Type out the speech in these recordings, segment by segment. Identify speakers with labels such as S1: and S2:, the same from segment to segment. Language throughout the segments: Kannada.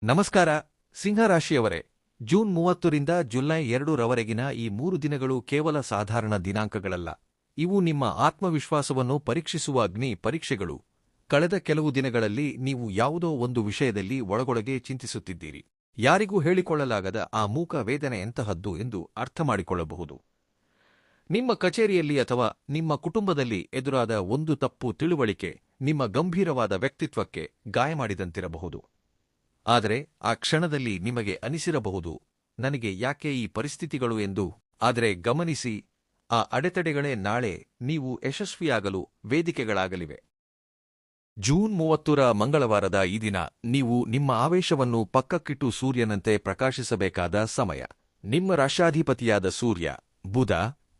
S1: ನಮಸ್ಕಾರ ಸಿಂಹರಾಶಿಯವರೇ. ಜೂನ್ 30ರಿಂದ ಜುಲೈ 2ರವರೆಗಿನ ಈ 3 ದಿನಗಳು ಕೇವಲ ಸಾಧಾರಣ ದಿನಾಂಕಗಳಲ್ಲ. ಇವು ನಿಮ್ಮ ಆತ್ಮವಿಶ್ವಾಸವನ್ನು ಪರೀಕ್ಷಿಸುವ ಅಗ್ನಿ ಪರೀಕ್ಷೆಗಳು. ಕಳೆದ ಕೆಲವು ದಿನಗಳಲ್ಲಿ ನೀವು ಯಾವುದೋ ಒಂದು ವಿಷಯದಲ್ಲಿ ಒಳಗೊಳಗೆ ಚಿಂತಿಸುತ್ತಿದ್ದೀರಿ. ಯಾರಿಗೂ ಹೇಳಿಕೊಳ್ಳಲಾಗದ ಆ ಮೂಕ ವೇದನೆ ಎಂತಹದ್ದು ಎಂದು ಅರ್ಥಮಾಡಿಕೊಳ್ಳಬಹುದು. ನಿಮ್ಮ ಕಚೇರಿಯಲ್ಲಿ ಅಥವಾ ನಿಮ್ಮ ಕುಟುಂಬದಲ್ಲಿ ಎದುರಾದ ಒಂದು ತಪ್ಪು ತಿಳುವಳಿಕೆ ನಿಮ್ಮ ಗಂಭೀರವಾದ ವ್ಯಕ್ತಿತ್ವಕ್ಕೆ ಗಾಯ ಮಾಡಿದಂತಿರಬಹುದು. ಆದರೆ ಆ ಕ್ಷಣದಲ್ಲಿ ನಿಮಗೆ ಅನಿಸಿರಬಹುದು, ನನಗೆ ಯಾಕೆ ಈ ಪರಿಸ್ಥಿತಿಗಳು ಎಂದು. ಆದರೆ ಗಮನಿಸಿ, ಆ ಅಡೆತಡೆಗಳೇ ನಾಳೆ ನೀವು ಯಶಸ್ವಿಯಾಗಲು ವೇದಿಕೆಗಳಾಗಲಿವೆ. ಜೂನ್ 30ರ ಮಂಗಳವಾರದ ಈ ದಿನ ನೀವು ನಿಮ್ಮ ಆವೇಶವನ್ನು ಪಕ್ಕಕ್ಕಿಟ್ಟು ಸೂರ್ಯನಂತೆ ಪ್ರಕಾಶಿಸಬೇಕಾದ ಸಮಯ. ನಿಮ್ಮ ರಾಶಾಧಿಪತಿಯಾದ ಸೂರ್ಯ, ಬುಧ,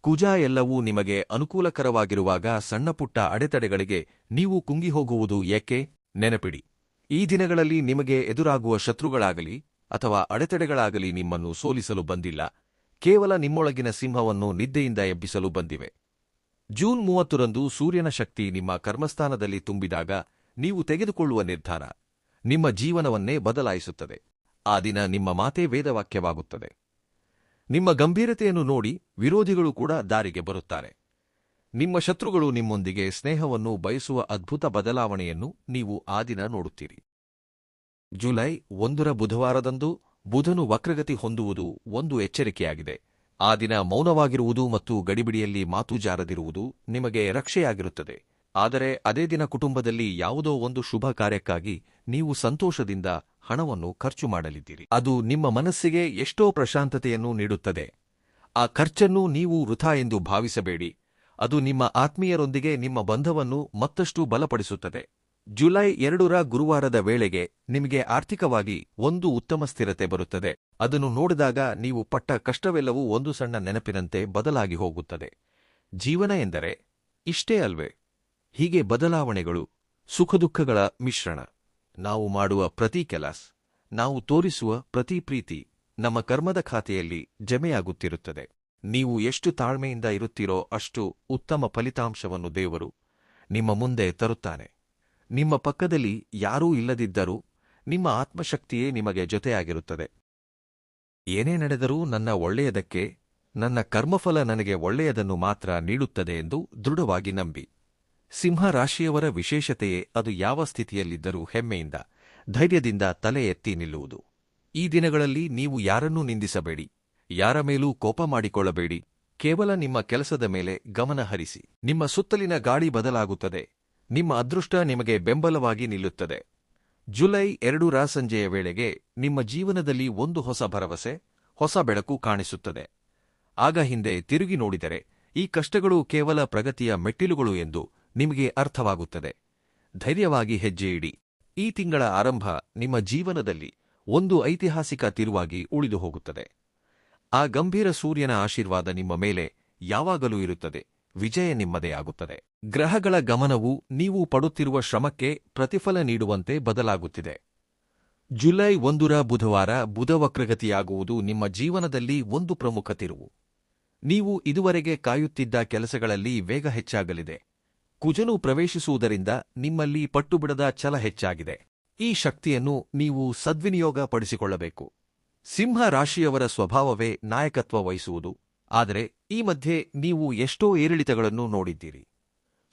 S1: ಕುಜ ಎಲ್ಲವೂ ನಿಮಗೆ ಅನುಕೂಲಕರವಾಗಿರುವಾಗ ಸಣ್ಣಪುಟ್ಟ ಅಡೆತಡೆಗಳಿಗೆ ನೀವು ಕುಂಗಿಹೋಗುವುದು ಏಕೆ? ನೆನಪಿಡಿ, ಈ ದಿನಗಳಲ್ಲಿ ನಿಮಗೆ ಎದುರಾಗುವ ಶತ್ರುಗಳಾಗಲಿ ಅಥವಾ ಅಡೆತಡೆಗಳಾಗಲಿ ನಿಮ್ಮನ್ನು ಸೋಲಿಸಲು ಬಂದಿಲ್ಲ, ಕೇವಲ ನಿಮ್ಮೊಳಗಿನ ಸಿಂಹವನ್ನು ನಿದ್ದೆಯಿಂದ ಎಬ್ಬಿಸಲು ಬಂದಿವೆ. ಜೂನ್ 30ರಂದು ಸೂರ್ಯನ ಶಕ್ತಿ ನಿಮ್ಮ ಕರ್ಮಸ್ಥಾನದಲ್ಲಿ ತುಂಬಿದಾಗ ನೀವು ತೆಗೆದುಕೊಳ್ಳುವ ನಿರ್ಧಾರ ನಿಮ್ಮ ಜೀವನವನ್ನೇ ಬದಲಾಯಿಸುತ್ತದೆ. ಆ ದಿನ ನಿಮ್ಮ ಮಾತೇ ವೇದವಾಕ್ಯವಾಗುತ್ತದೆ. ನಿಮ್ಮ ಗಂಭೀರತೆಯನ್ನು ನೋಡಿ ವಿರೋಧಿಗಳು ಕೂಡ ದಾರಿಗೆ ಬರುತ್ತಾರೆ. ನಿಮ್ಮ ಶತ್ರುಗಳು ನಿಮ್ಮೊಂದಿಗೆ ಸ್ನೇಹವನ್ನು ಬಯಸುವ ಅದ್ಭುತ ಬದಲಾವಣೆಯನ್ನು ನೀವು ಆ ದಿನ ನೋಡುತ್ತೀರಿ. ಜುಲೈ 1ರ ಬುಧವಾರದಂದು ಬುಧನು ವಕ್ರಗತಿ ಹೊಂದುವುದು ಒಂದು ಎಚ್ಚರಿಕೆಯಾಗಿದೆ. ಆ ದಿನ ಮೌನವಾಗಿರುವುದು ಮತ್ತು ಗಡಿಬಿಡಿಯಲ್ಲಿ ಮಾತು ಜಾರದಿರುವುದು ನಿಮಗೆ ರಕ್ಷೆಯಾಗಿರುತ್ತದೆ. ಆದರೆ ಅದೇ ದಿನ ಕುಟುಂಬದಲ್ಲಿ ಯಾವುದೋ ಒಂದು ಶುಭ ಕಾರ್ಯಕ್ಕಾಗಿ ನೀವು ಸಂತೋಷದಿಂದ ಹಣವನ್ನು ಖರ್ಚು ಮಾಡಲಿದ್ದೀರಿ. ಅದು ನಿಮ್ಮ ಮನಸ್ಸಿಗೆ ಎಷ್ಟೋ ಪ್ರಶಾಂತತೆಯನ್ನು ನೀಡುತ್ತದೆ. ಆ ಖರ್ಚನ್ನು ನೀವು ವೃಥಾ ಎಂದು ಭಾವಿಸಬೇಡಿ. ಅದು ನಿಮ್ಮ ಆತ್ಮೀಯರೊಂದಿಗೆ ನಿಮ್ಮ ಬಂಧವನ್ನು ಮತ್ತಷ್ಟು ಬಲಪಡಿಸುತ್ತದೆ. ಜುಲೈ 2ರ ಗುರುವಾರದ ವೇಳೆಗೆ ನಿಮಗೆ ಆರ್ಥಿಕವಾಗಿ ಒಂದು ಉತ್ತಮ ಸ್ಥಿರತೆ ಬರುತ್ತದೆ. ಅದನ್ನು ನೋಡಿದಾಗ ನೀವು ಪಟ್ಟ ಕಷ್ಟವೆಲ್ಲವೂ ಒಂದು ಸಣ್ಣ ನೆನಪಿನಂತೆ ಬದಲಾಗಿ ಹೋಗುತ್ತದೆ. ಜೀವನ ಎಂದರೆ ಇಷ್ಟೇ ಅಲ್ವೇ? ಹೀಗೆ ಬದಲಾವಣೆಗಳು, ಸುಖದುಃಖಗಳ ಮಿಶ್ರಣ. ನಾವು ಮಾಡುವ ಪ್ರತಿ ಕೆಲಸ, ನಾವು ತೋರಿಸುವ ಪ್ರತಿ ಪ್ರೀತಿ ನಮ್ಮ ಕರ್ಮದ ಖಾತೆಯಲ್ಲಿ ಜಮೆಯಾಗುತ್ತಿರುತ್ತದೆ. ನೀವು ಎಷ್ಟು ತಾಳ್ಮೆಯಿಂದ ಇರುತ್ತೀರೋ ಅಷ್ಟು ಉತ್ತಮ ಫಲಿತಾಂಶವನ್ನು ದೇವರು ನಿಮ್ಮ ಮುಂದೆ ತರುತ್ತಾನೆ. ನಿಮ್ಮ ಪಕ್ಕದಲ್ಲಿ ಯಾರೂ ಇಲ್ಲದಿದ್ದರೂ ನಿಮ್ಮ ಆತ್ಮಶಕ್ತಿಯೇ ನಿಮಗೆ ಜೊತೆಯಾಗಿರುತ್ತದೆ. ಏನೇ ನಡೆದರೂ ನನ್ನ ಒಳ್ಳೆಯದಕ್ಕೆ, ನನ್ನ ಕರ್ಮಫಲ ನನಗೆ ಒಳ್ಳೆಯದನ್ನು ಮಾತ್ರ ನೀಡುತ್ತದೆ ಎಂದು ದೃಢವಾಗಿ ನಂಬಿ. ಸಿಂಹ ರಾಶಿಯವರ ವಿಶೇಷತೆಯೇ ಅದು ಯಾವ ಸ್ಥಿತಿಯಲ್ಲಿದ್ದರೂ ಹೆಮ್ಮೆಯಿಂದ, ಧೈರ್ಯದಿಂದ ತಲೆ ಎತ್ತಿ ನಿಲ್ಲುವುದು. ಈ ದಿನಗಳಲ್ಲಿ ನೀವು ಯಾರನ್ನೂ ನಿಂದಿಸಬೇಡಿ, ಯಾರ ಮೇಲೂ ಕೋಪ ಮಾಡಿಕೊಳ್ಳಬೇಡಿ. ಕೇವಲ ನಿಮ್ಮ ಕೆಲಸದ ಮೇಲೆ ಗಮನ ಹರಿಸಿ. ನಿಮ್ಮ ಸುತ್ತಲಿನ ಗಾಳಿ ಬದಲಾಗುತ್ತದೆ. ನಿಮ್ಮ ಅದೃಷ್ಟ ನಿಮಗೆ ಬೆಂಬಲವಾಗಿ ನಿಲ್ಲುತ್ತದೆ. ಜುಲೈ 2ರ ಸಂಜೆಯ ವೇಳೆಗೆ ನಿಮ್ಮ ಜೀವನದಲ್ಲಿ ಒಂದು ಹೊಸ ಭರವಸೆ, ಹೊಸ ಬೆಳಕು ಕಾಣಿಸುತ್ತದೆ. ಆಗ ಹಿಂದೆ ತಿರುಗಿ ನೋಡಿದರೆ ಈ ಕಷ್ಟಗಳು ಕೇವಲ ಪ್ರಗತಿಯ ಮೆಟ್ಟಿಲುಗಳು ಎಂದು ನಿಮಗೆ ಅರ್ಥವಾಗುತ್ತದೆ. ಧೈರ್ಯವಾಗಿ ಹೆಜ್ಜೆ ಇಡಿ. ಈ ತಿಂಗಳ ಆರಂಭ ನಿಮ್ಮ ಜೀವನದಲ್ಲಿ ಒಂದು ಐತಿಹಾಸಿಕ ತಿರುವಾಗಿ ಉಳಿದು ಹೋಗುತ್ತದೆ. ಆ ಗಂಭೀರ ಸೂರ್ಯನ ಆಶೀರ್ವಾದ ನಿಮ್ಮ ಮೇಲೆ ಯಾವಾಗಲೂ ಇರುತ್ತದೆ. ವಿಜಯ ನಿಮ್ಮದೇ ಆಗುತ್ತದೆ. ಗ್ರಹಗಳ ಗಮನವು ನೀವು ಪಡುತ್ತಿರುವ ಶ್ರಮಕ್ಕೆ ಪ್ರತಿಫಲ ನೀಡುವಂತೆ ಬದಲಾಗುತ್ತಿದೆ. ಜುಲೈ 1ರ ಬುಧವಾರ ಬುಧ ವಕ್ರಗತಿಯಾಗುವುದು ನಿಮ್ಮ ಜೀವನದಲ್ಲಿ ಒಂದು ಪ್ರಮುಖ ತಿರುವು. ನೀವು ಇದುವರೆಗೆ ಕಾಯುತ್ತಿದ್ದ ಕೆಲಸಗಳಲ್ಲಿ ವೇಗ ಹೆಚ್ಚಾಗಲಿದೆ. ಕುಜನು ಪ್ರವೇಶಿಸುವುದರಿಂದ ನಿಮ್ಮಲ್ಲಿ ಪಟ್ಟುಬಿಡದ ಛಲ ಹೆಚ್ಚಾಗಿದೆ. ಈ ಶಕ್ತಿಯನ್ನು ನೀವು ಸದ್ವಿನಿಯೋಗಪಡಿಸಿಕೊಳ್ಳಬೇಕು. ಸಿಂಹ ರಾಶಿಯವರ ಸ್ವಭಾವವೇ ನಾಯಕತ್ವ ವಹಿಸುವುದು. ಆದರೆ ಈ ಮಧ್ಯೆ ನೀವು ಎಷ್ಟೋ ಏರಿಳಿತಗಳನ್ನು ನೋಡಿದ್ದೀರಿ.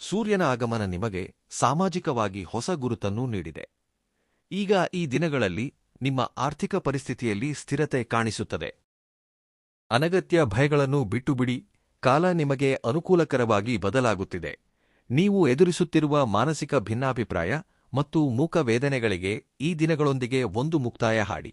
S1: ಸೂರ್ಯನ ಆಗಮನ ನಿಮಗೆ ಸಾಮಾಜಿಕವಾಗಿ ಹೊಸ ಗುರುತನ್ನು ನೀಡಿದೆ. ಈಗ ಈ ದಿನಗಳಲ್ಲಿ ನಿಮ್ಮ ಆರ್ಥಿಕ ಪರಿಸ್ಥಿತಿಯಲ್ಲಿ ಸ್ಥಿರತೆ ಕಾಣಿಸುತ್ತದೆ. ಅನಗತ್ಯ ಭಯಗಳನ್ನು ಬಿಟ್ಟುಬಿಡಿ. ಕಾಲ ನಿಮಗೆ ಅನುಕೂಲಕರವಾಗಿ ಬದಲಾಗುತ್ತಿದೆ. ನೀವು ಎದುರಿಸುತ್ತಿರುವ ಮಾನಸಿಕ ಭಿನ್ನಾಭಿಪ್ರಾಯ ಮತ್ತು ಮೂಕ ವೇದನೆಗಳಿಗೆ ಈ ದಿನಗಳೊಂದಿಗೆ ಒಂದು ಮುಕ್ತಾಯ ಹಾಡಿ.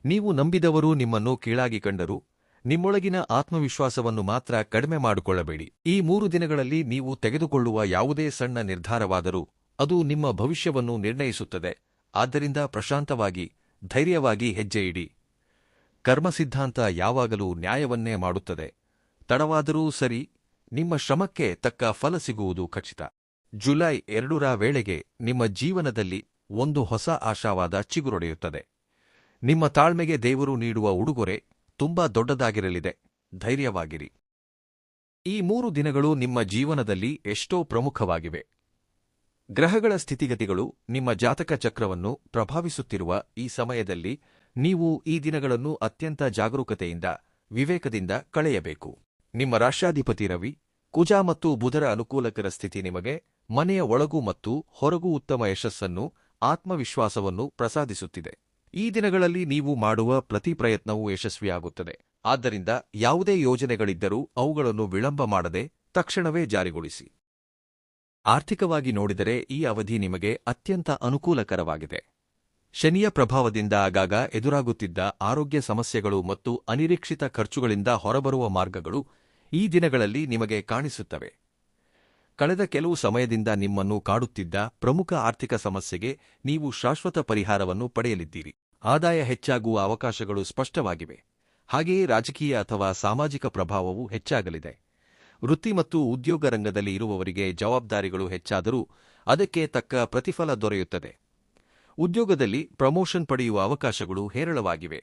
S1: ನೀವು ನಂಬಿದವರು ನಿಮ್ಮನ್ನು ಕೀಳಾಗಿ ಕಂಡರೂ ನಿಮ್ಮೊಳಗಿನ ಆತ್ಮವಿಶ್ವಾಸವನ್ನು ಮಾತ್ರ ಕಡಿಮೆ ಮಾಡಿಕೊಳ್ಳಬೇಡಿ. ಈ 3 ದಿನಗಳಲ್ಲಿ ನೀವು ತೆಗೆದುಕೊಳ್ಳುವ ಯಾವುದೇ ಸಣ್ಣ ನಿರ್ಧಾರವಾದರೂ ಅದು ನಿಮ್ಮ ಭವಿಷ್ಯವನ್ನು ನಿರ್ಣಯಿಸುತ್ತದೆ. ಆದ್ದರಿಂದ ಪ್ರಶಾಂತವಾಗಿ, ಧೈರ್ಯವಾಗಿ ಹೆಜ್ಜೆ ಇಡಿ. ಕರ್ಮಸಿದ್ಧಾಂತ ಯಾವಾಗಲೂ ನ್ಯಾಯವನ್ನೇ ಮಾಡುತ್ತದೆ. ತಡವಾದರೂ ಸರಿ, ನಿಮ್ಮ ಶ್ರಮಕ್ಕೆ ತಕ್ಕ ಫಲ ಸಿಗುವುದು ಖಚಿತ. ಜುಲೈ 2ರ ವೇಳೆಗೆ ನಿಮ್ಮ ಜೀವನದಲ್ಲಿ ಒಂದು ಹೊಸ ಆಶಾವಾದ ಚಿಗುರೊಡೆಯುತ್ತದೆ. ನಿಮ್ಮ ತಾಳ್ಮೆಗೆ ದೇವರು ನೀಡುವ ಉಡುಗೊರೆ ತುಂಬಾ ದೊಡ್ಡದಾಗಿರಲಿದೆ. ಧೈರ್ಯವಾಗಿರಿ. ಈ 3 ದಿನಗಳು ನಿಮ್ಮ ಜೀವನದಲ್ಲಿ ಎಷ್ಟೋ ಪ್ರಮುಖವಾಗಿವೆ. ಗ್ರಹಗಳ ಸ್ಥಿತಿಗತಿಗಳು ನಿಮ್ಮ ಜಾತಕ ಚಕ್ರವನ್ನು ಪ್ರಭಾವಿಸುತ್ತಿರುವ ಈ ಸಮಯದಲ್ಲಿ ನೀವು ಈ ದಿನಗಳನ್ನು ಅತ್ಯಂತ ಜಾಗರೂಕತೆಯಿಂದ, ವಿವೇಕದಿಂದ ಕಳೆಯಬೇಕು. ನಿಮ್ಮ ರಾಷ್ಟ್ರಾಧಿಪತಿ ರವಿ, ಕುಜ ಮತ್ತು ಬುಧರ ಅನುಕೂಲಕರ ಸ್ಥಿತಿ ನಿಮಗೆ ಮನೆಯ ಒಳಗೂ ಮತ್ತು ಹೊರಗೂ ಉತ್ತಮ ಯಶಸ್ಸನ್ನು, ಆತ್ಮವಿಶ್ವಾಸವನ್ನು ಪ್ರಸಾದಿಸುತ್ತಿದೆ. ಈ ದಿನಗಳಲ್ಲಿ ನೀವು ಮಾಡುವ ಪ್ರತಿ ಪ್ರಯತ್ನವೂ ಯಶಸ್ವಿಯಾಗುತ್ತದೆ. ಆದ್ದರಿಂದ ಯಾವುದೇ ಯೋಜನೆಗಳಿದ್ದರೂ ಅವುಗಳನ್ನು ವಿಳಂಬ ಮಾಡದೆ ತಕ್ಷಣವೇ ಜಾರಿಗೊಳಿಸಿ. ಆರ್ಥಿಕವಾಗಿ ನೋಡಿದರೆ ಈ ಅವಧಿ ನಿಮಗೆ ಅತ್ಯಂತ ಅನುಕೂಲಕರವಾಗಿದೆ. ಶನಿಯ ಪ್ರಭಾವದಿಂದ ಆಗಾಗ ಎದುರಾಗುತ್ತಿದ್ದ ಆರೋಗ್ಯ ಸಮಸ್ಯೆಗಳು ಮತ್ತು ಅನಿರೀಕ್ಷಿತ ಖರ್ಚುಗಳಿಂದ ಹೊರಬರುವ ಮಾರ್ಗಗಳು ಈ ದಿನಗಳಲ್ಲಿ ನಿಮಗೆ ಕಾಣಿಸುತ್ತವೆ. ಕಳೆದ ಕೆಲವು ಸಮಯದಿಂದ ನಿಮ್ಮನ್ನು ಕಾಡುತ್ತಿದ್ದ ಪ್ರಮುಖ ಆರ್ಥಿಕ ಸಮಸ್ಯೆಗೆ ನೀವು ಶಾಶ್ವತ ಪರಿಹಾರವನ್ನು ಪಡೆಯಲಿದ್ದೀರಿ. ಆದಾಯ ಹೆಚ್ಚಾಗುವ ಅವಕಾಶಗಳು ಸ್ಪಷ್ಟವಾಗಿವೆ. ಹಾಗೆಯೇ ರಾಜಕೀಯ ಅಥವಾ ಸಾಮಾಜಿಕ ಪ್ರಭಾವವೂ ಹೆಚ್ಚಾಗಲಿದೆ. ವೃತ್ತಿ ಮತ್ತು ಉದ್ಯೋಗ ರಂಗದಲ್ಲಿ ಇರುವವರಿಗೆ ಜವಾಬ್ದಾರಿಗಳು ಹೆಚ್ಚಾದರೂ ಅದಕ್ಕೆ ತಕ್ಕ ಪ್ರತಿಫಲ ದೊರೆಯುತ್ತದೆ. ಉದ್ಯೋಗದಲ್ಲಿ ಪ್ರಮೋಷನ್ ಪಡೆಯುವ ಅವಕಾಶಗಳು ಹೇರಳವಾಗಿವೆ.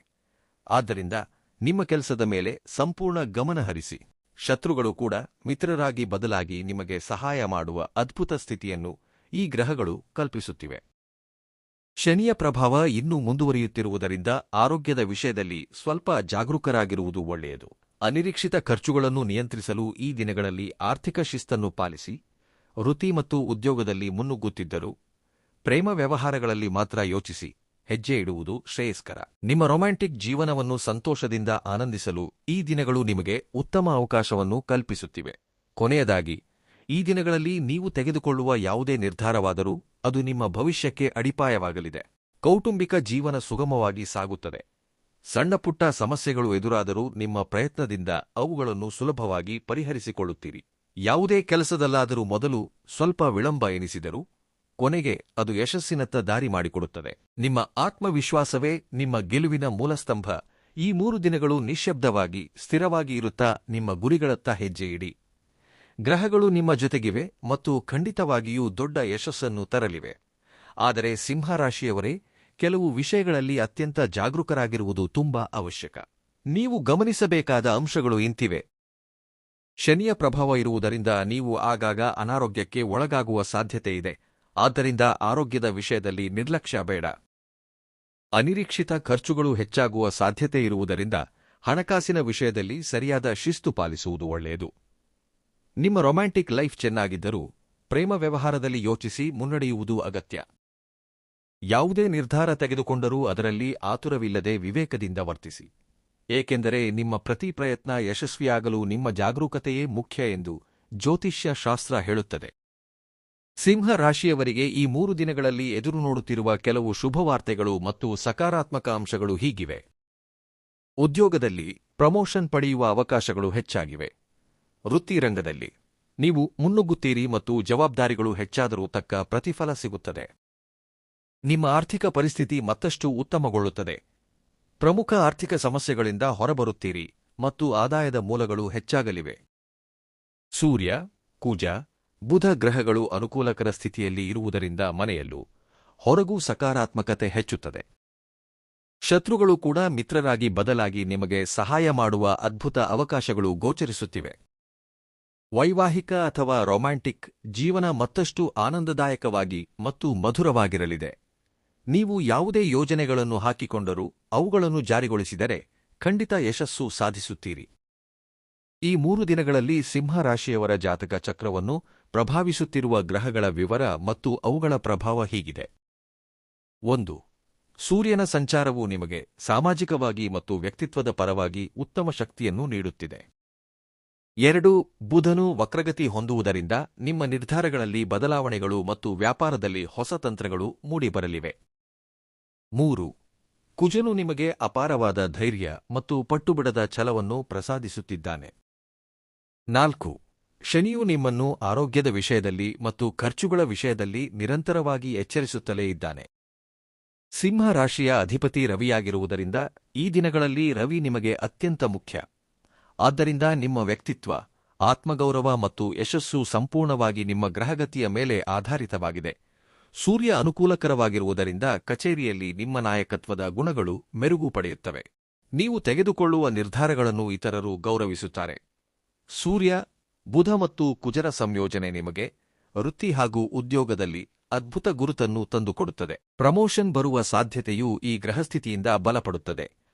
S1: ಆದ್ದರಿಂದ ನಿಮ್ಮ ಕೆಲಸದ ಮೇಲೆ ಸಂಪೂರ್ಣ ಗಮನ ಹರಿಸಿ. ಶತ್ರುಗಳು ಕೂಡ ಮಿತ್ರರಾಗಿ ಬದಲಾಗಿ ನಿಮಗೆ ಸಹಾಯ ಮಾಡುವ ಅದ್ಭುತ ಸ್ಥಿತಿಯನ್ನು ಈ ಗ್ರಹಗಳು ಕಲ್ಪಿಸುತ್ತಿವೆ. ಶನಿಯ ಪ್ರಭಾವ ಇನ್ನೂ ಮುಂದುವರಿಯುತ್ತಿರುವುದರಿಂದ ಆರೋಗ್ಯದ ವಿಷಯದಲ್ಲಿ ಸ್ವಲ್ಪ ಜಾಗರೂಕರಾಗಿರುವುದು ಒಳ್ಳೆಯದು. ಅನಿರೀಕ್ಷಿತ ಖರ್ಚುಗಳನ್ನು ನಿಯಂತ್ರಿಸಲು ಈ ದಿನಗಳಲ್ಲಿ ಆರ್ಥಿಕ ಶಿಸ್ತನ್ನು ಪಾಲಿಸಿ. ವೃತ್ತಿ ಮತ್ತು ಉದ್ಯೋಗದಲ್ಲಿ ಮುನ್ನುಗ್ಗುತ್ತಿದ್ದರೂ ಪ್ರೇಮ ವ್ಯವಹಾರಗಳಲ್ಲಿ ಮಾತ್ರ ಯೋಚಿಸಿ ಹೆಜ್ಜೆ ಇಡುವುದು ಶ್ರೇಯಸ್ಕರ. ನಿಮ್ಮ ರೊಮ್ಯಾಂಟಿಕ್ ಜೀವನವನ್ನು ಸಂತೋಷದಿಂದ ಆನಂದಿಸಲು ಈ ದಿನಗಳು ನಿಮಗೆ ಉತ್ತಮ ಅವಕಾಶವನ್ನು ಕಲ್ಪಿಸುತ್ತಿವೆ. ಕೊನೆಯದಾಗಿ, ಈ ದಿನಗಳಲ್ಲಿ ನೀವು ತೆಗೆದುಕೊಳ್ಳುವ ಯಾವುದೇ ನಿರ್ಧಾರವಾದರೂ ಅದು ನಿಮ್ಮ ಭವಿಷ್ಯಕ್ಕೆ ಅಡಿಪಾಯವಾಗಲಿದೆ. ಕೌಟುಂಬಿಕ ಜೀವನ ಸುಗಮವಾಗಿ ಸಾಗುತ್ತದೆ. ಸಣ್ಣಪುಟ್ಟ ಸಮಸ್ಯೆಗಳು ಎದುರಾದರೂ ನಿಮ್ಮ ಪ್ರಯತ್ನದಿಂದ ಅವುಗಳನ್ನು ಸುಲಭವಾಗಿ ಪರಿಹರಿಸಿಕೊಳ್ಳುತ್ತೀರಿ. ಯಾವುದೇ ಕೆಲಸದಲ್ಲಾದರೂ ಮೊದಲು ಸ್ವಲ್ಪ ವಿಳಂಬ ಎನಿಸಿದರೂ ಕೊನೆಗೆ ಅದು ಯಶಸ್ಸಿನತ್ತ ದಾರಿ ಮಾಡಿಕೊಡುತ್ತದೆ. ನಿಮ್ಮ ಆತ್ಮವಿಶ್ವಾಸವೇ ನಿಮ್ಮ ಗೆಲುವಿನ ಮೂಲಸ್ತಂಭ. ಈ 3 ದಿನಗಳು ನಿಶ್ಶಬ್ದವಾಗಿ, ಸ್ಥಿರವಾಗಿ ಇರುತ್ತಾ ನಿಮ್ಮ ಗುರಿಗಳತ್ತ ಹೆಜ್ಜೆ ಇಡಿ. ಗ್ರಹಗಳು ನಿಮ್ಮ ಜೊತೆಗಿವೆ ಮತ್ತು ಖಂಡಿತವಾಗಿಯೂ ದೊಡ್ಡ ಯಶಸ್ಸನ್ನು ತರಲಿವೆ. ಆದರೆ ಸಿಂಹರಾಶಿಯವರೇ, ಕೆಲವು ವಿಷಯಗಳಲ್ಲಿ ಅತ್ಯಂತ ಜಾಗರೂಕರಾಗಿರುವುದು ತುಂಬಾ ಅವಶ್ಯಕ. ನೀವು ಗಮನಿಸಬೇಕಾದ ಅಂಶಗಳು ಇಂತಿವೆ. ಶನಿಯ ಪ್ರಭಾವ ಇರುವುದರಿಂದ ನೀವು ಆಗಾಗ ಅನಾರೋಗ್ಯಕ್ಕೆ ಒಳಗಾಗುವ ಸಾಧ್ಯತೆಯಿದೆ. ಆದ್ದರಿಂದ ಆರೋಗ್ಯದ ವಿಷಯದಲ್ಲಿ ನಿರ್ಲಕ್ಷ್ಯ ಬೇಡ. ಅನಿರೀಕ್ಷಿತ ಖರ್ಚುಗಳು ಹೆಚ್ಚಾಗುವ ಸಾಧ್ಯತೆ ಇರುವುದರಿಂದ ಹಣಕಾಸಿನ ವಿಷಯದಲ್ಲಿ ಸರಿಯಾದ ಶಿಸ್ತು ಪಾಲಿಸುವುದು ಒಳ್ಳೆಯದು. ನಿಮ್ಮ ರೊಮ್ಯಾಂಟಿಕ್ ಲೈಫ್ ಚೆನ್ನಾಗಿದ್ದರೂ ಪ್ರೇಮ ವ್ಯವಹಾರದಲ್ಲಿ ಯೋಚಿಸಿ ಮುನ್ನಡೆಯುವುದು ಅಗತ್ಯ. ಯಾವುದೇ ನಿರ್ಧಾರ ತೆಗೆದುಕೊಂಡರೂ ಅದರಲ್ಲಿ ಆತುರವಿಲ್ಲದೆ ವಿವೇಕದಿಂದ ವರ್ತಿಸಿ. ಏಕೆಂದರೆ ನಿಮ್ಮ ಪ್ರತಿ ಪ್ರಯತ್ನ ಯಶಸ್ವಿಯಾಗಲು ನಿಮ್ಮ ಜಾಗರೂಕತೆಯೇ ಮುಖ್ಯ ಎಂದು ಜ್ಯೋತಿಷ್ಯ ಶಾಸ್ತ್ರ ಹೇಳುತ್ತದೆ. ಸಿಂಹ ರಾಶಿಯವರಿಗೆ ಈ 3 ದಿನಗಳಲ್ಲಿ ಎದುರು ನೋಡುತ್ತಿರುವ ಕೆಲವು ಶುಭವಾರ್ತೆಗಳು ಮತ್ತು ಸಕಾರಾತ್ಮಕ ಅಂಶಗಳು ಹೀಗಿವೆ. ಉದ್ಯೋಗದಲ್ಲಿ ಪ್ರಮೋಷನ್ ಪಡೆಯುವ ಅವಕಾಶಗಳು ಹೆಚ್ಚಾಗಿವೆ. ವೃತ್ತಿರಂಗದಲ್ಲಿ ನೀವು ಮುನ್ನುಗ್ಗುತ್ತೀರಿ ಮತ್ತು ಜವಾಬ್ದಾರಿಗಳು ಹೆಚ್ಚಾದರೂ ತಕ್ಕ ಪ್ರತಿಫಲ ಸಿಗುತ್ತದೆ. ನಿಮ್ಮ ಆರ್ಥಿಕ ಪರಿಸ್ಥಿತಿ ಮತ್ತಷ್ಟು ಉತ್ತಮಗೊಳ್ಳುತ್ತದೆ. ಪ್ರಮುಖ ಆರ್ಥಿಕ ಸಮಸ್ಯೆಗಳಿಂದ ಹೊರಬರುತ್ತೀರಿ ಮತ್ತು ಆದಾಯದ ಮೂಲಗಳು ಹೆಚ್ಚಾಗಲಿವೆ. ಸೂರ್ಯ, ಕುಜ, ಬುಧ ಗ್ರಹಗಳು ಅನುಕೂಲಕರ ಸ್ಥಿತಿಯಲ್ಲಿ ಇರುವುದರಿಂದ ಮನೆಯಲ್ಲೂ ಹೊರಗೂ ಸಕಾರಾತ್ಮಕತೆ ಹೆಚ್ಚುತ್ತದೆ. ಶತ್ರುಗಳು ಕೂಡ ಮಿತ್ರರಾಗಿ ಬದಲಾಗಿ ನಿಮಗೆ ಸಹಾಯ ಮಾಡುವ ಅದ್ಭುತ ಅವಕಾಶಗಳು ಗೋಚರಿಸುತ್ತಿವೆ. ವೈವಾಹಿಕ ಅಥವಾ ರೊಮ್ಯಾಂಟಿಕ್ ಜೀವನ ಮತ್ತಷ್ಟು ಆನಂದದಾಯಕವಾಗಿ ಮತ್ತು ಮಧುರವಾಗಿರಲಿದೆ. ನೀವು ಯಾವುದೇ ಯೋಜನೆಗಳನ್ನು ಹಾಕಿಕೊಂಡರೂ ಅವುಗಳನ್ನು ಜಾರಿಗೊಳಿಸಿದರೆ ಖಂಡಿತ ಯಶಸ್ಸು ಸಾಧಿಸುತ್ತೀರಿ. ಈ 3 ದಿನಗಳಲ್ಲಿ ಸಿಂಹರಾಶಿಯವರ ಜಾತಕ ಚಕ್ರವನ್ನು ಪ್ರಭಾವಿಸುತ್ತಿರುವ ಗ್ರಹಗಳ ವಿವರ ಮತ್ತು ಅವುಗಳ ಪ್ರಭಾವ ಹೀಗಿದೆ. 1. ಸೂರ್ಯನ ಸಂಚಾರವು ನಿಮಗೆ ಸಾಮಾಜಿಕವಾಗಿ ಮತ್ತು ವ್ಯಕ್ತಿತ್ವದ ಪರವಾಗಿ ಉತ್ತಮ ಶಕ್ತಿಯನ್ನು ನೀಡುತ್ತಿದೆ. 2. ಬುಧನು ವಕ್ರಗತಿ ಹೊಂದುವುದರಿಂದ ನಿಮ್ಮ ನಿರ್ಧಾರಗಳಲ್ಲಿ ಬದಲಾವಣೆಗಳು ಮತ್ತು ವ್ಯಾಪಾರದಲ್ಲಿ ಹೊಸ ತಂತ್ರಗಳು ಮೂಡಿಬರಲಿವೆ. 3. ಕುಜನು ನಿಮಗೆ ಅಪಾರವಾದ ಧೈರ್ಯ ಮತ್ತು ಪಟ್ಟುಬಿಡದ ಛಲವನ್ನು ಪ್ರಸಾದಿಸುತ್ತಿದ್ದಾನೆ. 4. ಶನಿಯು ನಿಮ್ಮನ್ನು ಆರೋಗ್ಯದ ವಿಷಯದಲ್ಲಿ ಮತ್ತು ಖರ್ಚುಗಳ ವಿಷಯದಲ್ಲಿ ನಿರಂತರವಾಗಿ ಎಚ್ಚರಿಸುತ್ತಲೇ ಇದ್ದಾನೆ. ಸಿಂಹ ರಾಶಿಯ ಅಧಿಪತಿ ರವಿಯಾಗಿರುವುದರಿಂದ ಈ ದಿನಗಳಲ್ಲಿ ರವಿ ನಿಮಗೆ ಅತ್ಯಂತ ಮುಖ್ಯ. ಆದ್ದರಿಂದ ನಿಮ್ಮ ವ್ಯಕ್ತಿತ್ವ, ಆತ್ಮಗೌರವ ಮತ್ತು ಯಶಸ್ಸು ಸಂಪೂರ್ಣವಾಗಿ ನಿಮ್ಮ ಗ್ರಹಗತಿಯ ಮೇಲೆ ಆಧಾರಿತವಾಗಿದೆ. ಸೂರ್ಯ ಅನುಕೂಲಕರವಾಗಿರುವುದರಿಂದ ಕಚೇರಿಯಲ್ಲಿ ನಿಮ್ಮ ನಾಯಕತ್ವದ ಗುಣಗಳು ಮೆರುಗು ಪಡೆಯುತ್ತವೆ. ನೀವು ತೆಗೆದುಕೊಳ್ಳುವ ನಿರ್ಧಾರಗಳನ್ನು ಇತರರು ಗೌರವಿಸುತ್ತಾರೆ. ಸೂರ್ಯ, ಬುಧ ಮತ್ತು ಕುಜರ ಸಂಯೋಜನೆ ನಿಮಗೆ ವೃತ್ತಿ ಹಾಗೂ ಉದ್ಯೋಗದಲ್ಲಿ ಅದ್ಭುತ ಗುರುತನ್ನು ತಂದುಕೊಡುತ್ತದೆ. ಪ್ರಮೋಷನ್ ಬರುವ ಸಾಧ್ಯತೆಯೂ ಈ ಗ್ರಹಸ್ಥಿತಿಯಿಂದ ಬಲಪಡುತ್ತದೆ.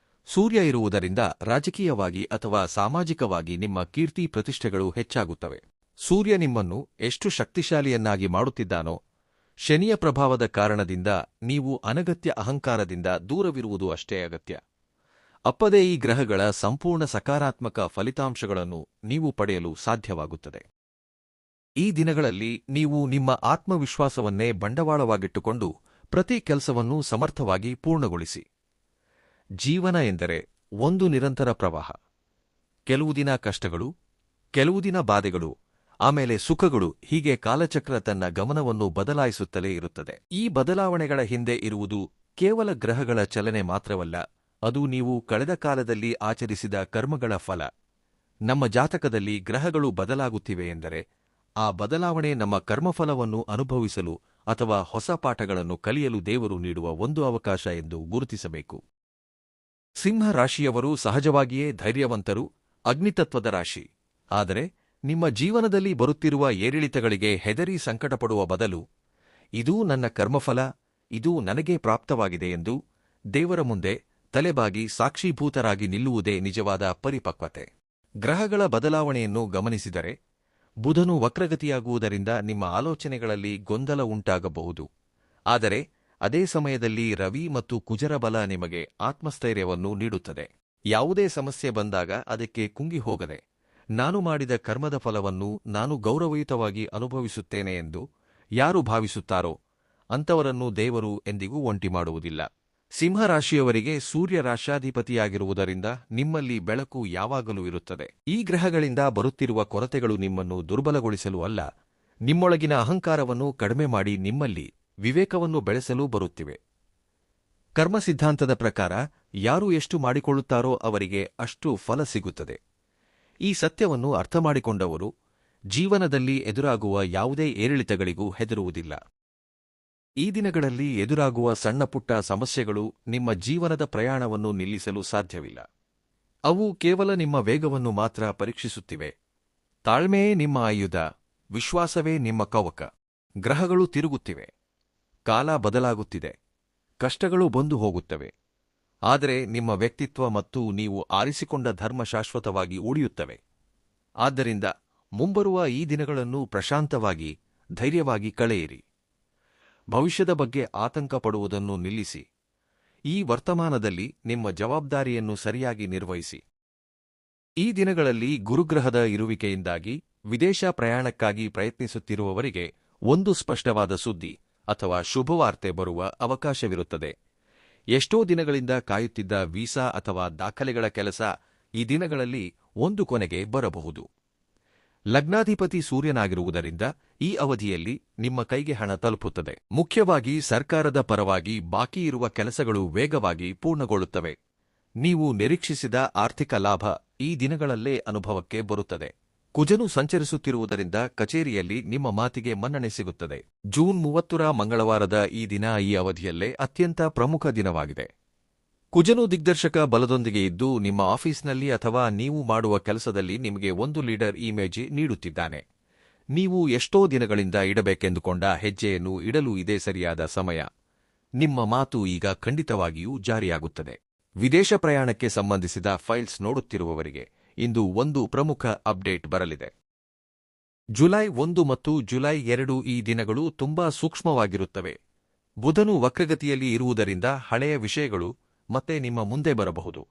S1: ಸೂರ್ಯ ಇರುವುದರಿಂದ ರಾಜಕೀಯವಾಗಿ ಅಥವಾ ಸಾಮಾಜಿಕವಾಗಿ ನಿಮ್ಮ ಕೀರ್ತಿ ಪ್ರತಿಷ್ಠೆಗಳು ಹೆಚ್ಚಾಗುತ್ತವೆ. ಸೂರ್ಯ ನಿಮ್ಮನ್ನು ಎಷ್ಟು ಶಕ್ತಿಶಾಲಿಯನ್ನಾಗಿ ಮಾಡುತ್ತಿದ್ದಾನೋ, ಶನಿಯ ಪ್ರಭಾವದ ಕಾರಣದಿಂದ ನೀವು ಅನಗತ್ಯ ಅಹಂಕಾರದಿಂದ ದೂರವಿರುವುದು ಅಷ್ಟೇ ಅಗತ್ಯ. ಅಪ್ಪದೇ ಈ ಗ್ರಹಗಳ ಸಂಪೂರ್ಣ ಸಕಾರಾತ್ಮಕ ಫಲಿತಾಂಶಗಳನ್ನು ನೀವು ಪಡೆಯಲು ಸಾಧ್ಯವಾಗುತ್ತದೆ. ಈ ದಿನಗಳಲ್ಲಿ ನೀವು ನಿಮ್ಮ ಆತ್ಮವಿಶ್ವಾಸವನ್ನೇ ಬಂಡವಾಳವಾಗಿಟ್ಟುಕೊಂಡು ಪ್ರತಿ ಕೆಲಸವನ್ನೂ ಸಮರ್ಥವಾಗಿ ಪೂರ್ಣಗೊಳಿಸಿ. ಜೀವನ ಎಂದರೆ ಒಂದು ನಿರಂತರ ಪ್ರವಾಹ. ಕೆಲವು ದಿನ ಕಷ್ಟಗಳು, ಕೆಲವು ದಿನ ಬಾಧೆಗಳು, ಆಮೇಲೆ ಸುಖಗಳು, ಹೀಗೆ ಕಾಲಚಕ್ರ ತನ್ನ ಗಮನವನ್ನು ಬದಲಾಯಿಸುತ್ತಲೇ ಇರುತ್ತದೆ. ಈ ಬದಲಾವಣೆಗಳ ಹಿಂದೆ ಇರುವುದು ಕೇವಲ ಗ್ರಹಗಳ ಚಲನೆ ಮಾತ್ರವಲ್ಲ, ಅದು ನೀವು ಕಳೆದ ಕಾಲದಲ್ಲಿ ಆಚರಿಸಿದ ಕರ್ಮಗಳ ಫಲ. ನಮ್ಮ ಜಾತಕದಲ್ಲಿ ಗ್ರಹಗಳು ಬದಲಾಗುತ್ತಿವೆ ಎಂದರೆ ಆ ಬದಲಾವಣೆ ನಮ್ಮ ಕರ್ಮಫಲವನ್ನು ಅನುಭವಿಸಲು ಅಥವಾ ಹೊಸ ಪಾಠಗಳನ್ನು ಕಲಿಯಲು ದೇವರು ನೀಡುವ ಒಂದು ಅವಕಾಶ ಎಂದು ಗುರುತಿಸಬೇಕು. ಸಿಂಹ ರಾಶಿಯವರು ಸಹಜವಾಗಿಯೇ ಧೈರ್ಯವಂತರು, ಅಗ್ನಿತತ್ವದ ರಾಶಿ. ಆದರೆ ನಿಮ್ಮ ಜೀವನದಲ್ಲಿ ಬರುತ್ತಿರುವ ಏರಿಳಿತಗಳಿಗೆ ಹೆದರಿ ಸಂಕಟಪಡುವ ಬದಲು, ಇದೂ ನನ್ನ ಕರ್ಮಫಲ, ಇದು ನನಗೇ ಪ್ರಾಪ್ತವಾಗಿದೆ ಎಂದು ದೇವರ ಮುಂದೆ ತಲೆಬಾಗಿ ಸಾಕ್ಷೀಭೂತರಾಗಿ ನಿಲ್ಲುವುದೇ ನಿಜವಾದ ಪರಿಪಕ್ವತೆ. ಗ್ರಹಗಳ ಬದಲಾವಣೆಯನ್ನು ಗಮನಿಸಿದರೆ, ಬುಧನು ವಕ್ರಗತಿಯಾಗುವುದರಿಂದ ನಿಮ್ಮ ಆಲೋಚನೆಗಳಲ್ಲಿ ಗೊಂದಲ ಉಂಟಾಗಬಹುದು. ಆದರೆ ಅದೇ ಸಮಯದಲ್ಲಿ ರವಿ ಮತ್ತು ಕುಜರ ಬಲ ನಿಮಗೆ ಆತ್ಮಸ್ಥೈರ್ಯವನ್ನು ನೀಡುತ್ತದೆ. ಯಾವುದೇ ಸಮಸ್ಯೆ ಬಂದಾಗ ಅದಕ್ಕೆ ಕುಂಗಿ ಹೋಗದೆ, ನಾನು ಮಾಡಿದ ಕರ್ಮದ ಫಲವನ್ನು ನಾನು ಗೌರವಯುತವಾಗಿ ಅನುಭವಿಸುತ್ತೇನೆ ಎಂದು ಯಾರು ಭಾವಿಸುತ್ತಾರೋ ಅಂಥವರನ್ನು ದೇವರು ಎಂದಿಗೂ ಒಂಟಿ ಮಾಡುವುದಿಲ್ಲ. ಸಿಂಹರಾಶಿಯವರಿಗೆ ಸೂರ್ಯ ರಾಶಾಧಿಪತಿಯಾಗಿರುವುದರಿಂದ ನಿಮ್ಮಲ್ಲಿ ಬೆಳಕು ಯಾವಾಗಲೂ ಇರುತ್ತದೆ. ಈ ಗ್ರಹಗಳಿಂದ ಬರುತ್ತಿರುವ ಕೊರತೆಗಳು ನಿಮ್ಮನ್ನು ದುರ್ಬಲಗೊಳಿಸಲು ಅಲ್ಲ, ನಿಮ್ಮೊಳಗಿನ ಅಹಂಕಾರವನ್ನು ಕಡಿಮೆ ಮಾಡಿ ನಿಮ್ಮಲ್ಲಿ ವಿವೇಕವನ್ನು ಬೆಳೆಸಲು ಬರುತ್ತಿವೆ. ಕರ್ಮ ಸಿದ್ಧಾಂತದ ಪ್ರಕಾರ ಯಾರು ಎಷ್ಟು ಮಾಡಿಕೊಳ್ಳುತ್ತಾರೋ ಅವರಿಗೆ ಅಷ್ಟು ಫಲ ಸಿಗುತ್ತದೆ. ಈ ಸತ್ಯವನ್ನು ಅರ್ಥಮಾಡಿಕೊಂಡವರು ಜೀವನದಲ್ಲಿ ಎದುರಾಗುವ ಯಾವುದೇ ಏರಿಳಿತಗಳಿಗೂ ಹೆದರುವುದಿಲ್ಲ. ಈ ದಿನಗಳಲ್ಲಿ ಎದುರಾಗುವ ಸಣ್ಣಪುಟ್ಟ ಸಮಸ್ಯೆಗಳು ನಿಮ್ಮ ಜೀವನದ ಪ್ರಯಾಣವನ್ನು ನಿಲ್ಲಿಸಲು ಸಾಧ್ಯವಿಲ್ಲ. ಅವು ಕೇವಲ ನಿಮ್ಮ ವೇಗವನ್ನು ಮಾತ್ರ ಪರೀಕ್ಷಿಸುತ್ತಿವೆ. ತಾಳ್ಮೆಯೇ ನಿಮ್ಮ ಆಯುಧ, ವಿಶ್ವಾಸವೇ ನಿಮ್ಮ ಕವಕ. ಗ್ರಹಗಳು ತಿರುಗುತ್ತಿವೆ, ಕಾಲ ಬದಲಾಗುತ್ತಿದೆ, ಕಷ್ಟಗಳು ಬಂದು ಹೋಗುತ್ತವೆ. ಆದರೆ ನಿಮ್ಮ ವ್ಯಕ್ತಿತ್ವ ಮತ್ತು ನೀವು ಆರಿಸಿಕೊಂಡ ಧರ್ಮ ಶಾಶ್ವತವಾಗಿ ಉಳಿಯುತ್ತವೆ. ಆದ್ದರಿಂದ ಮುಂಬರುವ ಈ ದಿನಗಳನ್ನು ಪ್ರಶಾಂತವಾಗಿ, ಧೈರ್ಯವಾಗಿ ಕಳೆಯಿರಿ. ಭವಿಷ್ಯದ ಬಗ್ಗೆ ಆತಂಕ ಪಡುವುದನ್ನು ನಿಲ್ಲಿಸಿ. ಈ ವರ್ತಮಾನದಲ್ಲಿ ನಿಮ್ಮ ಜವಾಬ್ದಾರಿಯನ್ನು ಸರಿಯಾಗಿ ನಿರ್ವಹಿಸಿ. ಈ ದಿನಗಳಲ್ಲಿ ಗುರುಗ್ರಹದ ಇರುವಿಕೆಯಿಂದಾಗಿ ವಿದೇಶ ಪ್ರಯಾಣಕ್ಕಾಗಿ ಪ್ರಯತ್ನಿಸುತ್ತಿರುವವರಿಗೆ ಒಂದು ಸ್ಪಷ್ಟವಾದ ಸುದ್ದಿ ಅಥವಾ ಶುಭವಾರ್ತೆ ಬರುವ ಅವಕಾಶವಿರುತ್ತದೆ. ಎಷ್ಟೋ ದಿನಗಳಿಂದ ಕಾಯುತ್ತಿದ್ದ ವೀಸಾ ಅಥವಾ ದಾಖಲೆಗಳ ಕೆಲಸ ಈ ದಿನಗಳಲ್ಲಿ ಒಂದು ಕೊನೆಗೆ ಬರಬಹುದು. ಲಗ್ನಾಧಿಪತಿ ಸೂರ್ಯನಾಗಿರುವುದರಿಂದ ಈ ಅವಧಿಯಲ್ಲಿ ನಿಮ್ಮ ಕೈಗೆ ಹಣ ತಲುಪುತ್ತದೆ. ಮುಖ್ಯವಾಗಿ ಸರ್ಕಾರದ ಪರವಾಗಿ ಬಾಕಿ ಇರುವ ಕೆಲಸಗಳು ವೇಗವಾಗಿ ಪೂರ್ಣಗೊಳ್ಳುತ್ತವೆ. ನೀವು ನಿರೀಕ್ಷಿಸಿದ ಆರ್ಥಿಕ ಲಾಭ ಈ ದಿನಗಳಲ್ಲೇ ಅನುಭವಕ್ಕೆ ಬರುತ್ತದೆ. ಕುಜನು ಸಂಚರಿಸುತ್ತಿರುವುದರಿಂದ ಕಚೇರಿಯಲ್ಲಿ ನಿಮ್ಮ ಮಾತಿಗೆ ಮನ್ನಣೆ ಸಿಗುತ್ತದೆ. ಜೂನ್ 30ರ ಮಂಗಳವಾರದ ಈ ದಿನ ಈ ಅವಧಿಯಲ್ಲೇ ಅತ್ಯಂತ ಪ್ರಮುಖ ದಿನವಾಗಿದೆ. ಕುಜನು ದಿಗ್ದರ್ಶಕ ಬಲದೊಂದಿಗೆ ಇದ್ದು ನಿಮ್ಮ ಆಫೀಸ್ನಲ್ಲಿ ಅಥವಾ ನೀವು ಮಾಡುವ ಕೆಲಸದಲ್ಲಿ ನಿಮಗೆ ಒಂದು ಲೀಡರ್ ಇಮೇಜ್ ನೀಡುತ್ತಿದ್ದಾನೆ. ನೀವು ಎಷ್ಟೋ ದಿನಗಳಿಂದ ಇಡಬೇಕೆಂದುಕೊಂಡ ಹೆಜ್ಜೆಯನ್ನು ಇಡಲು ಇದೇ ಸರಿಯಾದ ಸಮಯ. ನಿಮ್ಮ ಮಾತು ಈಗ ಖಂಡಿತವಾಗಿಯೂ ಜಾರಿಯಾಗುತ್ತದೆ. ವಿದೇಶ ಪ್ರಯಾಣಕ್ಕೆ ಸಂಬಂಧಿಸಿದ ಫೈಲ್ಸ್ ನೋಡುತ್ತಿರುವವರಿಗೆ ಇಂದು ಒಂದು ಪ್ರಮುಖ ಅಪ್ಡೇಟ್ ಬರಲಿದೆ. ಜುಲೈ 1 ಮತ್ತು ಜುಲೈ 2 ಈ ದಿನಗಳು ತುಂಬಾ ಸೂಕ್ಷ್ಮವಾಗಿರುತ್ತವೆ. ಬುಧನು ವಕ್ರಗತಿಯಲ್ಲಿ ಇರುವುದರಿಂದ ಹಳೆಯ ವಿಷಯಗಳು ಮತ್ತೆ ನಿಮ್ಮ ಮುಂದೆ ಬರಬಹುದು.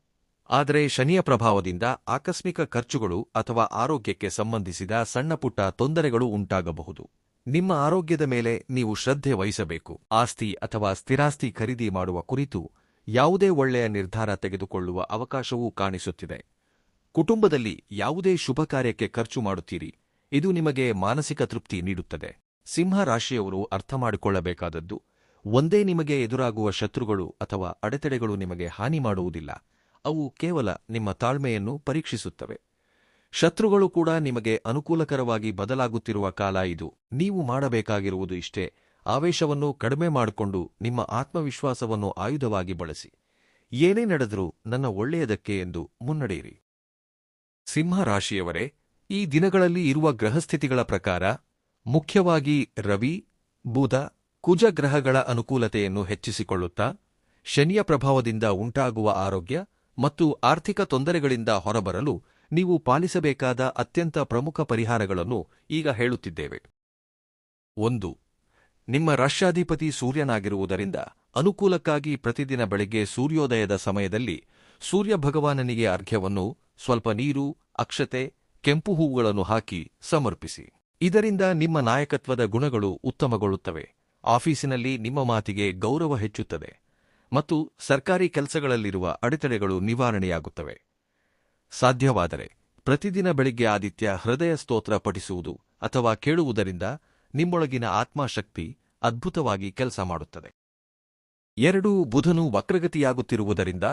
S1: ಆದರೆ ಶನಿಯ ಪ್ರಭಾವದಿಂದ ಆಕಸ್ಮಿಕ ಖರ್ಚುಗಳು ಅಥವಾ ಆರೋಗ್ಯಕ್ಕೆ ಸಂಬಂಧಿಸಿದ ಸಣ್ಣಪುಟ್ಟ ತೊಂದರೆಗಳು ಉಂಟಾಗಬಹುದು. ನಿಮ್ಮ ಆರೋಗ್ಯದ ಮೇಲೆ ನೀವು ಶ್ರದ್ಧೆ ವಹಿಸಬೇಕು. ಆಸ್ತಿ ಅಥವಾ ಸ್ಥಿರಾಸ್ತಿ ಖರೀದಿ ಮಾಡುವ ಕುರಿತು ಯಾವುದೇ ಒಳ್ಳೆಯ ನಿರ್ಧಾರ ತೆಗೆದುಕೊಳ್ಳುವ ಅವಕಾಶವೂ ಕಾಣಿಸುತ್ತಿದೆ. ಕುಟುಂಬದಲ್ಲಿ ಯಾವುದೇ ಶುಭ ಕಾರ್ಯಕ್ಕೆ ಖರ್ಚು ಮಾಡುತ್ತೀರಿ, ಇದು ನಿಮಗೆ ಮಾನಸಿಕ ತೃಪ್ತಿ ನೀಡುತ್ತದೆ. ಸಿಂಹ ರಾಶಿಯವರು ಅರ್ಥಮಾಡಿಕೊಳ್ಳಬೇಕಾದದ್ದು, ಒಂದೇ ನಿಮಗೆ ಎದುರಾಗುವ ಶತ್ರುಗಳು ಅಥವಾ ಅಡೆತಡೆಗಳು ನಿಮಗೆ ಹಾನಿ ಮಾಡುವುದಿಲ್ಲ. ಅವು ಕೇವಲ ನಿಮ್ಮ ತಾಳ್ಮೆಯನ್ನು ಪರೀಕ್ಷಿಸುತ್ತವೆ. ಶತ್ರುಗಳು ಕೂಡ ನಿಮಗೆ ಅನುಕೂಲಕರವಾಗಿ ಬದಲಾಗುತ್ತಿರುವ ಕಾಲ ಇದು. ನೀವು ಮಾಡಬೇಕಾಗಿರುವುದು ಇಷ್ಟೇ: ಆವೇಶವನ್ನು ಕಡಿಮೆ ಮಾಡಿಕೊಂಡು ನಿಮ್ಮ ಆತ್ಮವಿಶ್ವಾಸವನ್ನು ಆಯುಧವಾಗಿ ಬಳಸಿ. ಏನೇ ನಡೆದರೂ ನನ್ನ ಒಳ್ಳೆಯದಕ್ಕೆ ಎಂದು ಮುನ್ನಡೆಯಿರಿ. ಸಿಂಹ ರಾಶಿಯವರೇ, ಈ ದಿನಗಳಲ್ಲಿ ಇರುವ ಗ್ರಹಸ್ಥಿತಿಗಳ ಪ್ರಕಾರ ಮುಖ್ಯವಾಗಿ ರವಿ, ಬುಧ, ಕುಜ ಗ್ರಹಗಳ ಅನುಕೂಲತೆಯನ್ನು ಹೆಚ್ಚಿಸಿಕೊಳ್ಳುತ್ತಾ ಶನಿಯ ಪ್ರಭಾವದಿಂದ ಉಂಟಾಗುವ ಆರೋಗ್ಯ ಮತ್ತು ಆರ್ಥಿಕ ತೊಂದರೆಗಳಿಂದ ಹೊರಬರಲು ನೀವು ಪಾಲಿಸಬೇಕಾದ ಅತ್ಯಂತ ಪ್ರಮುಖ ಪರಿಹಾರಗಳನ್ನು ಈಗ ಹೇಳುತ್ತಿದ್ದೇವೆ. 1. ನಿಮ್ಮ ರಾಶ್ಯಾಧಿಪತಿ ಸೂರ್ಯನಾಗಿರುವುದರಿಂದ ಅನುಕೂಲಕ್ಕಾಗಿ ಪ್ರತಿದಿನ ಬೆಳಗ್ಗೆ ಸೂರ್ಯೋದಯದ ಸಮಯದಲ್ಲಿ ಸೂರ್ಯ ಭಗವಾನನಿಗೆ ಅರ್ಘ್ಯವನ್ನು, ಸ್ವಲ್ಪ ನೀರು, ಅಕ್ಷತೆ, ಕೆಂಪು ಹೂವುಗಳನ್ನು ಹಾಕಿ ಸಮರ್ಪಿಸಿ. ಇದರಿಂದ ನಿಮ್ಮ ನಾಯಕತ್ವದ ಗುಣಗಳು ಉತ್ತಮಗೊಳ್ಳುತ್ತವೆ, ಆಫೀಸಿನಲ್ಲಿ ನಿಮ್ಮ ಮಾತಿಗೆ ಗೌರವ ಹೆಚ್ಚುತ್ತದೆ ಮತ್ತು ಸರ್ಕಾರಿ ಕೆಲಸಗಳಲ್ಲಿರುವ ಅಡೆತಡೆಗಳು ನಿವಾರಣೆಯಾಗುತ್ತವೆ. ಸಾಧ್ಯವಾದರೆ ಪ್ರತಿದಿನ ಬೆಳಿಗ್ಗೆ ಆದಿತ್ಯ ಹೃದಯ ಸ್ತೋತ್ರ ಪಠಿಸುವುದು ಅಥವಾ ಕೇಳುವುದರಿಂದ ನಿಮ್ಮೊಳಗಿನ ಆತ್ಮಶಕ್ತಿ ಅದ್ಭುತವಾಗಿ ಕೆಲಸ ಮಾಡುತ್ತದೆ. 2. ಬುಧನು ವಕ್ರಗತಿಯಾಗುತ್ತಿರುವುದರಿಂದ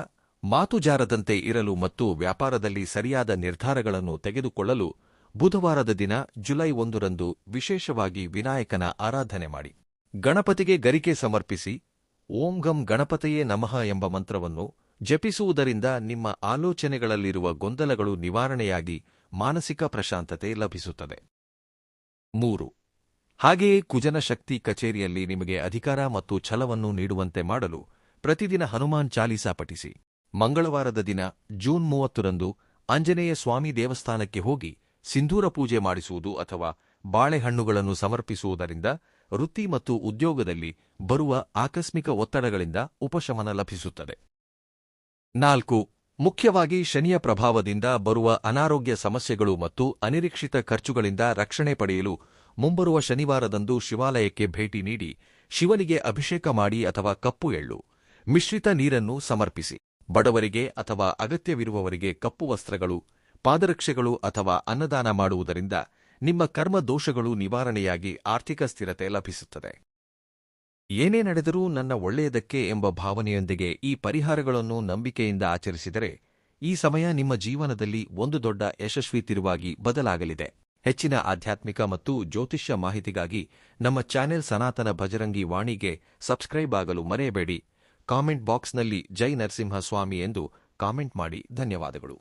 S1: ಮಾತು ಜಾರದಂತೆ ಇರಲು ಮತ್ತು ವ್ಯಾಪಾರದಲ್ಲಿ ಸರಿಯಾದ ನಿರ್ಧಾರಗಳನ್ನು ತೆಗೆದುಕೊಳ್ಳಲು ಬುಧವಾರದ ದಿನ ಜುಲೈ 1ರಂದು ವಿಶೇಷವಾಗಿ ವಿನಾಯಕನ ಆರಾಧನೆ ಮಾಡಿ. ಗಣಪತಿಗೆ ಗರಿಕೆ ಸಮರ್ಪಿಸಿ ಓಂ ಗಂ ಗಣಪತಯೇ ನಮಃ ಎಂಬ ಮಂತ್ರವನ್ನು ಜಪಿಸುವುದರಿಂದ ನಿಮ್ಮ ಆಲೋಚನೆಗಳಲ್ಲಿರುವ ಗೊಂದಲಗಳು ನಿವಾರಣೆಯಾಗಿ ಮಾನಸಿಕ ಪ್ರಶಾಂತತೆ ಲಭಿಸುತ್ತದೆ. 3. ಹಾಗೆಯೇ ಕುಜನ ಶಕ್ತಿ ಕಚೇರಿಯಲ್ಲಿ ನಿಮಗೆ ಅಧಿಕಾರ ಮತ್ತು ಛಲವನ್ನು ನೀಡುವಂತೆ ಮಾಡಲು ಪ್ರತಿದಿನ ಹನುಮಾನ್ ಚಾಲೀಸಾ ಪಠಿಸಿ. ಮಂಗಳವಾರದ ದಿನ ಜೂನ್ 30ರಂದು ಆಂಜನೇಯ ಸ್ವಾಮಿ ದೇವಸ್ಥಾನಕ್ಕೆ ಹೋಗಿ ಸಿಂಧೂರ ಪೂಜೆ ಮಾಡಿಸುವುದು ಅಥವಾ ಬಾಳೆಹಣ್ಣುಗಳನ್ನು ಸಮರ್ಪಿಸುವುದರಿಂದ ವೃತ್ತಿ ಮತ್ತು ಉದ್ಯೋಗದಲ್ಲಿ ಬರುವ ಆಕಸ್ಮಿಕ ಒತ್ತಡಗಳಿಂದ ಉಪಶಮನ ಲಭಿಸುತ್ತದೆ. 4. ಮುಖ್ಯವಾಗಿ ಶನಿಯ ಪ್ರಭಾವದಿಂದ ಬರುವ ಅನಾರೋಗ್ಯ ಸಮಸ್ಯೆಗಳು ಮತ್ತು ಅನಿರೀಕ್ಷಿತ ಖರ್ಚುಗಳಿಂದ ರಕ್ಷಣೆ ಪಡೆಯಲು ಮುಂಬರುವ ಶನಿವಾರದಂದು ಶಿವಾಲಯಕ್ಕೆ ಭೇಟಿ ನೀಡಿ ಶಿವನಿಗೆ ಅಭಿಷೇಕ ಮಾಡಿ ಅಥವಾ ಕಪ್ಪು ಎಳ್ಳು ಮಿಶ್ರಿತ ನೀರನ್ನು ಸಮರ್ಪಿಸಿ. ಬಡವರಿಗೆ ಅಥವಾ ಅಗತ್ಯವಿರುವವರಿಗೆ ಕಪ್ಪು ವಸ್ತ್ರಗಳು, ಪಾದರಕ್ಷೆಗಳು ಅಥವಾ ಅನ್ನದಾನ ಮಾಡುವುದರಿಂದ ನಿಮ್ಮ ಕರ್ಮ ದೋಷಗಳು ನಿವಾರಣೆಯಾಗಿ ಆರ್ಥಿಕ ಸ್ಥಿರತೆ ಲಭಿಸುತ್ತದೆ. ಏನೇ ನಡೆದರೂ ನನ್ನ ಒಳ್ಳೆಯದಕ್ಕೆ ಎಂಬ ಭಾವನೆಯೊಂದಿಗೆ ಈ ಪರಿಹಾರಗಳನ್ನು ನಂಬಿಕೆಯಿಂದ ಆಚರಿಸಿದರೆ ಈ ಸಮಯ ನಿಮ್ಮ ಜೀವನದಲ್ಲಿ ಒಂದು ದೊಡ್ಡ ಯಶಸ್ವಿ ತಿರುವಾಗಿ ಬದಲಾಗಲಿದೆ. ಹೆಚ್ಚಿನ ಆಧ್ಯಾತ್ಮಿಕ ಮತ್ತು ಜ್ಯೋತಿಷ್ಯ ಮಾಹಿತಿಗಾಗಿ ನಮ್ಮ ಚಾನೆಲ್ ಸನಾತನ ಭಜರಂಗಿ ವಾಣಿಗೆ ಸಬ್ಸ್ಕ್ರೈಬ್ ಆಗಲು ಮರೆಯಬೇಡಿ. ಕಾಮೆಂಟ್ ಬಾಕ್ಸ್ನಲ್ಲಿ ಜೈ ನರಸಿಂಹ ಸ್ವಾಮಿ ಎಂದು ಕಾಮೆಂಟ್ ಮಾಡಿ. ಧನ್ಯವಾದಗಳು.